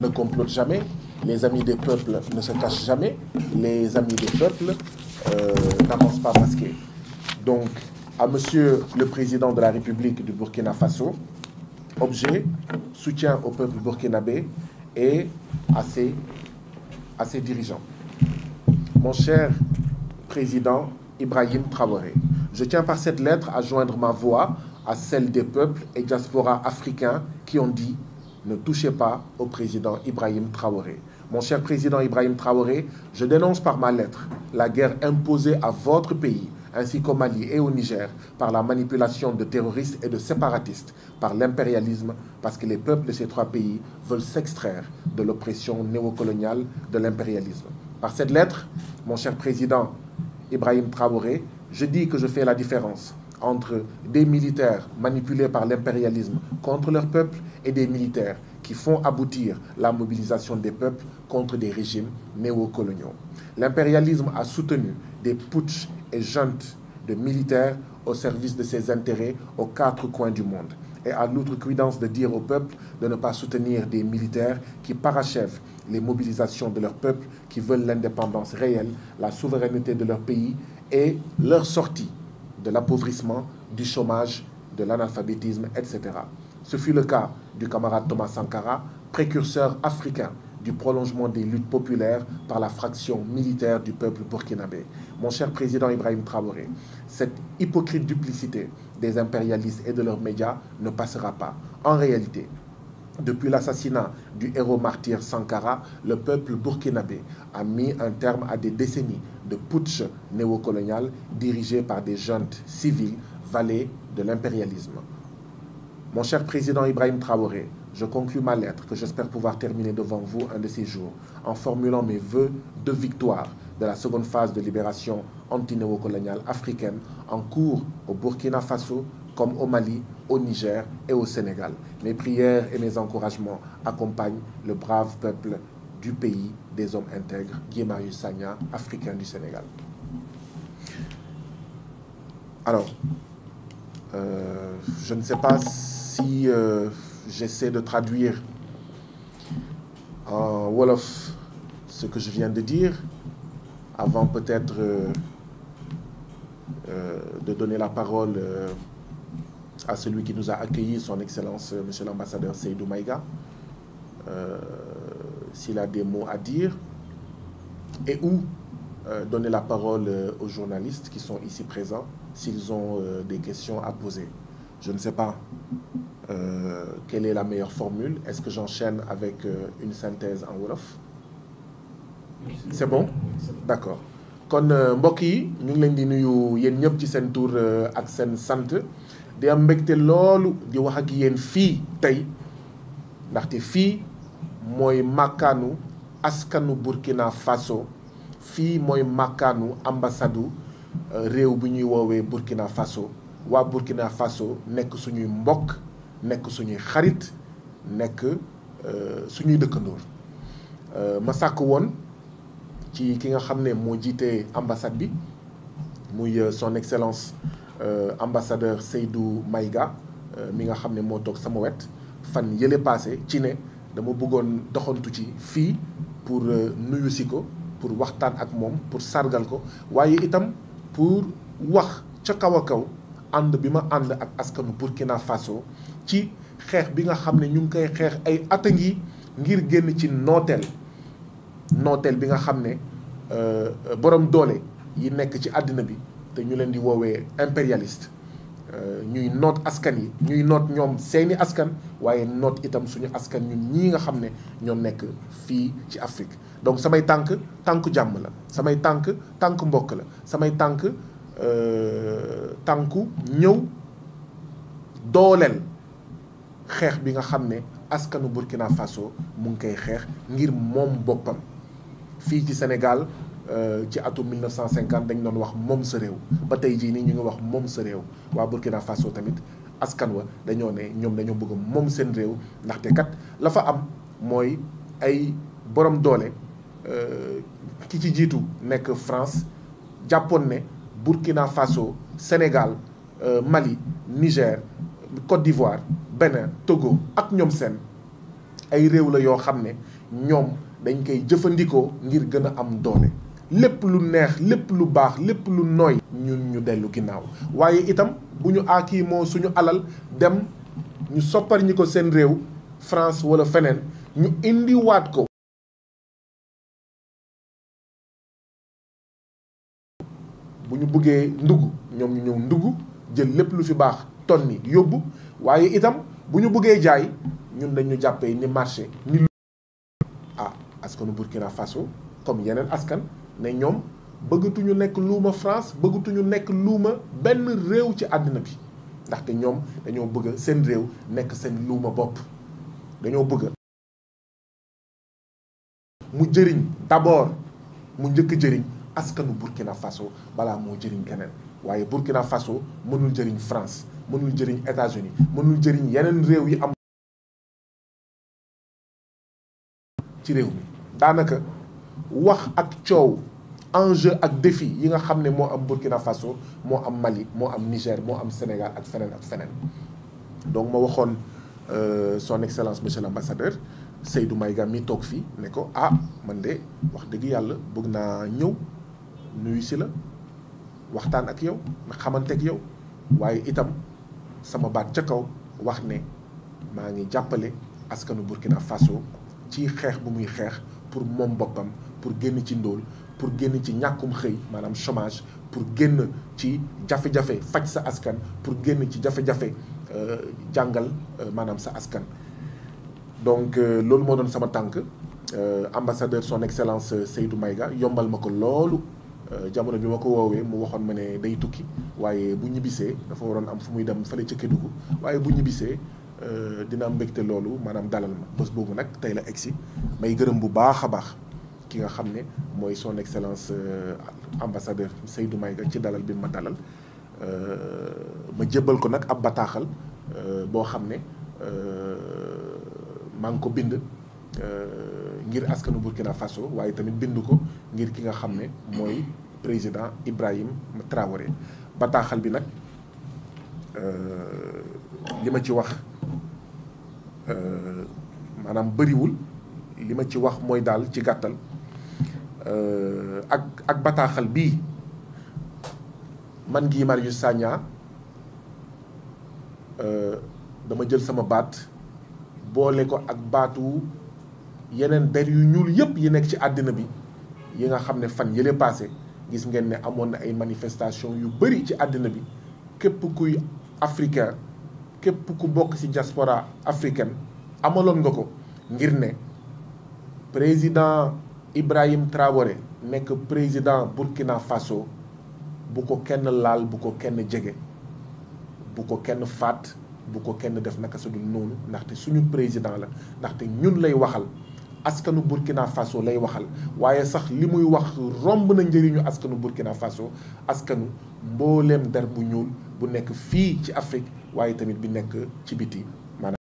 ne complotent jamais, les amis des peuples ne se cachent jamais, les amis des peuples n'avancent pas masqués. Donc, à Monsieur le Président de la République du Burkina Faso, objet, soutien au peuple burkinabé et à ses dirigeants. Mon cher Président Ibrahim Traoré, je tiens par cette lettre à joindre ma voix à celle des peuples et diasporas africains qui ont dit « Ne touchez pas au président Ibrahim Traoré ». Mon cher président Ibrahim Traoré, je dénonce par ma lettre la guerre imposée à votre pays, ainsi qu'au Mali et au Niger, par la manipulation de terroristes et de séparatistes, par l'impérialisme, parce que les peuples de ces trois pays veulent s'extraire de l'oppression néocoloniale de l'impérialisme. Par cette lettre, mon cher président Ibrahim Traoré, je dis que je fais la différence entre des militaires manipulés par l'impérialisme contre leur peuple et des militaires qui font aboutir la mobilisation des peuples contre des régimes néocoloniaux. L'impérialisme a soutenu des putschs et juntes de militaires au service de ses intérêts aux quatre coins du monde et a l'outrecuidance de dire au peuple de ne pas soutenir des militaires qui parachèvent les mobilisations de leur peuple, qui veulent l'indépendance réelle, la souveraineté de leur pays et leur sortie de l'appauvrissement, du chômage, de l'analphabétisme, etc. Ce fut le cas du camarade Thomas Sankara, précurseur africain du prolongement des luttes populaires par la fraction militaire du peuple burkinabé. Mon cher président Ibrahim Traoré, cette hypocrite duplicité des impérialistes et de leurs médias ne passera pas. En réalité, depuis l'assassinat du héros martyr Sankara, le peuple burkinabé a mis un terme à des décennies de putsch néocolonial dirigés par des juntes civiles valets de l'impérialisme. Mon cher président Ibrahim Traoré, je conclus ma lettre que j'espère pouvoir terminer devant vous un de ces jours en formulant mes vœux de victoire de la seconde phase de libération anti-néocoloniale africaine en cours au Burkina Faso comme au Mali, au Niger et au Sénégal. Mes prières et mes encouragements accompagnent le brave peuple du pays des hommes intègres, Guy Marius Sagna, africain du Sénégal. Alors, je ne sais pas si j'essaie de traduire en Wolof ce que je viens de dire, avant peut-être de donner la parole à celui qui nous a accueillis, son Excellence, Monsieur l'ambassadeur Seydou Maïga, s'il a des mots à dire, et ou donner la parole aux journalistes qui sont ici présents, s'ils ont des questions à poser. Je ne sais pas quelle est la meilleure formule. Est-ce que j'enchaîne avec une synthèse en Wolof? C'est bon? D'accord. Kon mbokk yi ñu ngi leen di nuyu yéen ñëpp ci seen tur ak seen sant di am mbégte loolu di wax ak yéen fii tey ndaxte fii mooy màkkaanu askanu Burkina Faso fii mooy màkkaanu ambassadu réew bi ñuy woowee Burkina Faso waa Burkina Faso nekk suñuy mbokk nekk suñuy xarit nekk suñuy dëkkandoor ma sàkk woon ci ki nga xam ne moo jiite ambassade bi muy son excellence ambassadeur Seydou Maïga mi nga xam ne moo toog sama wet fan yële passé ci ne dama bëggoon doxantu ci fii pour nuyu si ko pour waxtaan ak moom pour sargal ko waaye itam pour wax ca kaw a kaw ànd bi ma ànd ak askanu Burkina Faso ci xeex bi nga xam ne ñu ngi koy xeex ay at a ngi ngir génn ci nooteel bi nga xam ne borom doole yi nekk ci àddina bi te ñu leen di woowee impérialiste ñuy noot askan yi ñuy noot ñoom seeni askan waaye noot itam suñu askan ñun ñii nga xam ne ñoo nekk fii ci Afrique donc samay tànku jàmm la samay tànk mbokk la samay tànku ñëw dooleel xeex bi nga xam ne askanu Burkina Faso mu ngi koy xeex ngir moom boppam fii ci Sénégal ci atum 1950 dañ doon wax moom sa réew ba tey jii nii ñu ngi wax moom sa réew waa Burkina Faso tamit askan wa dañoo ne ñoom dañoo bëgg moom seen réew ndaxte kat la fa am mooy ay borom doole ki ci jiitu nekk France jàppoon ne Burkina Faso Sénégal Mali Niger Côte d'Ivoire Bénin Togo ak ñoom seen ay réew la yoo xam ne ñoom dañ koy jëfandikoo ngir gën a am doole. lépp lu neex lépp lu baax lépp lu nooy ñun ñu dellu ginnaaw waaye itam bu ñu aakii moo suñu alal dem ñu soppar ñi ko seen réew France wala feneen ñu indiwaat ko bu ñu bëggee ndugg ñoom ñu ñëw ndugg jël lépp lu fi baax tonni yóbbu waaye itam bu ñu bëggee jaay ñun dañu jàppee ni marché ni askanu Burkina Faso comme yeneen askan ne ñoom bëggatuñu nekk luuma France bëggatuñu nekk luuma benn réew ci àddina bi ndaxte ñoom dañoo bëgg seen réew nekk seen luuma bopp dañoo bëgg mu jëriñ d'abord mu njëkk jëriñ askanu Burkina Faso balaa moo jëriñ keneen waaye Burkina Faso mënul jëriñ France mënul jëriñ États-Unis mënul jëriñ yeneen réew yi am ci réew mi daanaka wax ak coow enjeu ak défi yi nga xam ne moo am Burkina Faso moo am Mali moo am Niger moo am Sénégal ak feneen donc ma waxoon son excellence monsieur l'ambassadeur Seydou Maïga mi toog fii ne ko man de wax dëgg yàlla bëgg naa ñëw nuyu si la waxtaan ak yow nga xamante ak yow waaye itam sama baat ca kaw wax ne maa ngi jàppale askanu Burkina Faso ci xeex bu muy xeex pour moom boppam pour génn ci ndóol pour génn ci ñàkkum xëy maanaam chômage pour génn ci jafe-jafe faj sa askan pour génn ci jafe-jafe jàngal maanaam sa askan donc loolu moo doon sama tànk ambassadeur son excellence Seydou Maïga yombal ma ko loolu jamono bi ma ko woowee mu waxoon ma ne day tukki waaye bu ñibbisee dafa waroon am fu muy dem fële ca Kédougou waaye bu ñibbisee dina am mbégte loolu maanaam dalal ma bés boobu nag tey la egsi may gërëm bu baax a baax ki nga xam ne mooy son excellence ambassadeur Seydou Maïga ci dalal bi ma dalal ma jébbal ko nag ab bataaxal boo xam ne maa ngi ko bind ngir askanu Burkina Faso waaye tamit bind ko ngir ki nga xam ne mooy président Ibrahim Traoré bataaxal bi nag li ma ci wax maanaam bëriwul li ma ci wax mooy daal ci gàttal ak bataaxal bii man Guy Marius Sagna dama jël sama baat boole ko ak baatu yeneen der yu ñuul yëpp yi nekk ci àddina bi yi nga xam ne fan yële passé gis ngeen ne amoon na ay manifestation yu bëri ci àddina bi képp kuy africain képp ku bokk ci diaspora africaine amaloon nga ko ngir ne président Ibrahim Traoré nekk président Burkina Faso bu ko kenn laal bu ko kenn jege bu ko kenn faat bu ko kenn def naka su dul noonu ndaxte suñu président la ndaxte ñun lay waxal askanu Burkina Faso lay waxal waaye sax li muy wax romb na njëriñu askanu Burkina Faso askanu mbooleem der bu ñuul bu nekk fii ci Afrique waaye tamit bi nekk ci biti